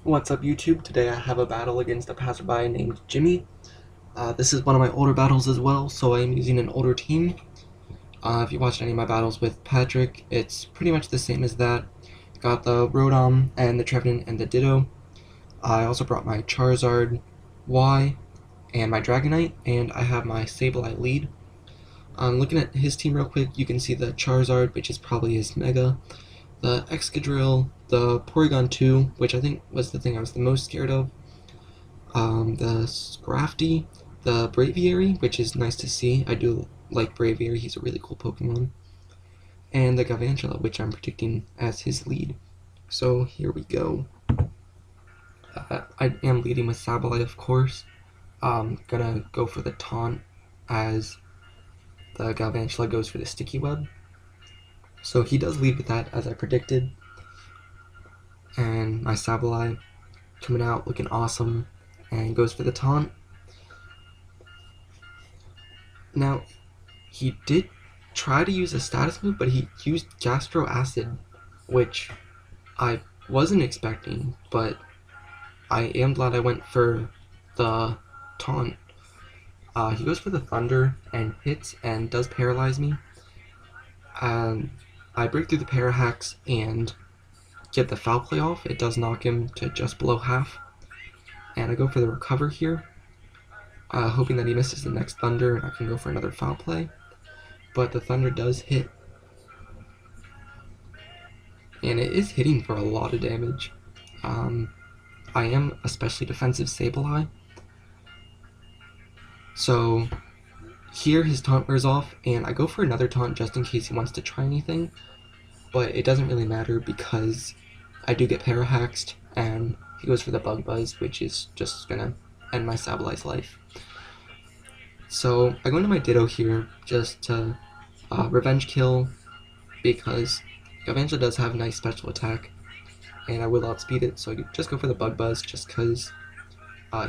What's up, YouTube? Today I have a battle against a passerby named Jimmy. This is one of my older battles as well, so I am using an older team. If you watched any of my battles with Patrick, it's pretty much the same as that. Got the Rotom and the Trevenant and the Ditto. I also brought my Charizard Y and my Dragonite, and I have my Sableye lead. Looking at his team real quick, you can see the Charizard, which is probably his Mega, the Excadrill, the Porygon 2, which I think was the thing I was the most scared of, the Scrafty, the Braviary, which is nice to see. I do like Braviary, he's a really cool Pokemon, and the Galvantula, which I'm predicting as his lead. So here we go. I am leading with Sableye, of course. Gonna go for the taunt as the Galvantula goes for the Sticky Web. So he does lead with that, as I predicted. And my Sableye coming out looking awesome and goes for the taunt. Now, he did try to use a status move, but he used Gastro Acid, which I wasn't expecting, but I am glad I went for the taunt. He goes for the Thunder and hits and does paralyze me. I break through the Parahax and get the Foul Play off. It does knock him to just below half. And I go for the Recover here, hoping that he misses the next Thunder and I can go for another Foul Play. But the Thunder does hit. And it is hitting for a lot of damage. I am especially defensive Sableye. So here his taunt wears off, and I go for another taunt just in case he wants to try anything. But it doesn't really matter because I do get Parahaxed, and he goes for the Bug Buzz, which is just gonna end my Sableye's life. So I go into my Ditto here just to revenge kill, because Galvantula does have a nice special attack, and I will outspeed it, so I just go for the Bug Buzz just because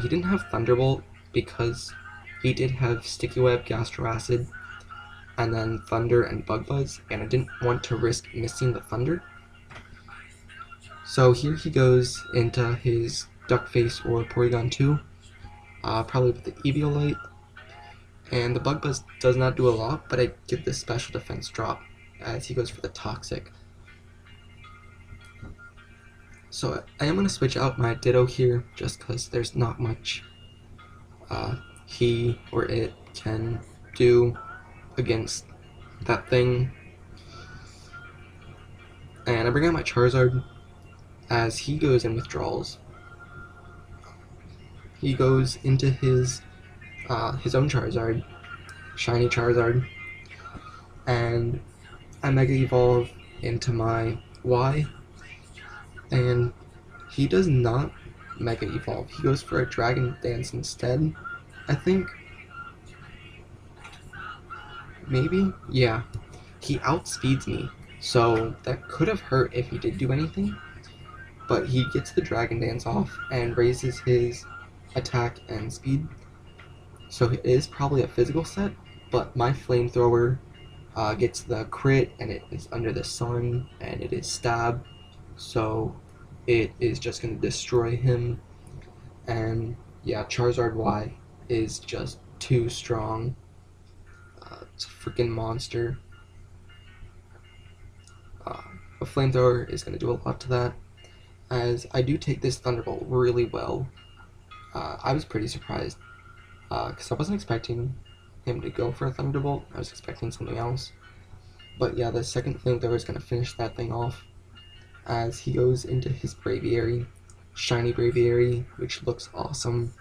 he didn't have Thunderbolt, because he did have Sticky Web, Gastro Acid, and then Thunder and Bug Buzz, and I didn't want to risk missing the Thunder. So here he goes into his Duck Face or Porygon 2, probably with the Eviolite, and the Bug Buzz does not do a lot, but I give this special defense drop as he goes for the Toxic. So I am going to switch out my Ditto here just because there's not much he or it can do against that thing. And I bring out my Charizard as he goes in withdrawals. He goes into his own Charizard, Shiny Charizard, and I Mega Evolve into my Y, and he does not Mega Evolve. He goes for a Dragon Dance instead, I think. Maybe? Yeah. He outspeeds me, so that could have hurt if he did do anything, but he gets the Dragon Dance off and raises his attack and speed, so it is probably a physical set, but my Flamethrower gets the crit, and it is under the sun, and it is stab, so it is just going to destroy him. And yeah, Charizard Y is just too strong. It's a freaking monster. A Flamethrower is going to do a lot to that, as I do take this Thunderbolt really well. I was pretty surprised, because I wasn't expecting him to go for a Thunderbolt. I was expecting something else. But yeah, the second Flamethrower is going to finish that thing off, as he goes into his Braviary, Shiny Braviary, which looks awesome.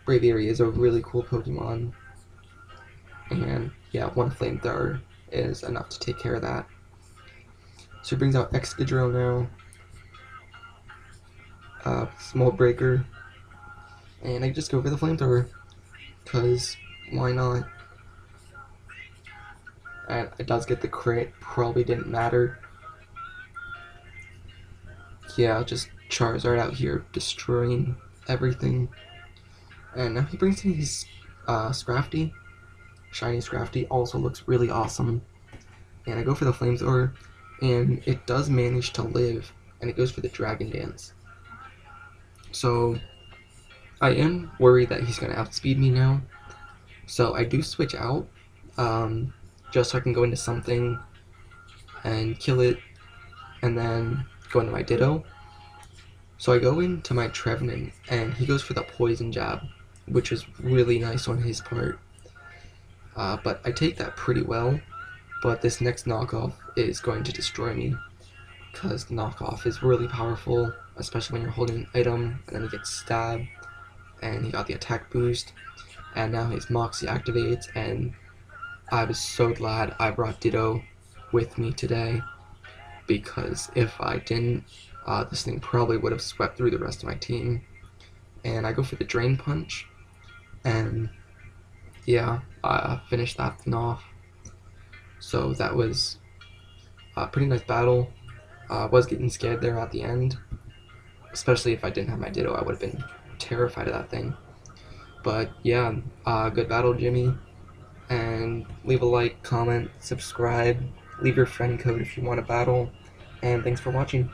Braviary is a really cool Pokemon, and yeah, one Flamethrower is enough to take care of that. So he brings out Excadrill now, Small Breaker, and I just go for the Flamethrower, because why not? And it does get the crit, probably didn't matter. Yeah, just Charizard out here destroying everything. And now he brings in his Scrafty. Shiny Scrafty also looks really awesome. And I go for the Flamethrower, and it does manage to live, and it goes for the Dragon Dance. So I am worried that he's gonna outspeed me now. So I do switch out, just so I can go into something and kill it, and then go into my Ditto. So I go into my Trevenant, and he goes for the poison jab, which is really nice on his part. But I take that pretty well, but this next knockoff is going to destroy me, because knockoff is really powerful, especially when you're holding an item, and then he gets stabbed, and he got the attack boost, and now his Moxie activates, and I was so glad I brought Ditto with me today, because if I didn't, this thing probably would have swept through the rest of my team. And I go for the Drain Punch, and yeah, I finished that thing off. So that was a pretty nice battle. I was getting scared there at the end, especially if I didn't have my Ditto. I would have been terrified of that thing. But yeah, good battle, Jimmy. And leave a like, comment, subscribe, leave your friend code if you want a battle, and thanks for watching.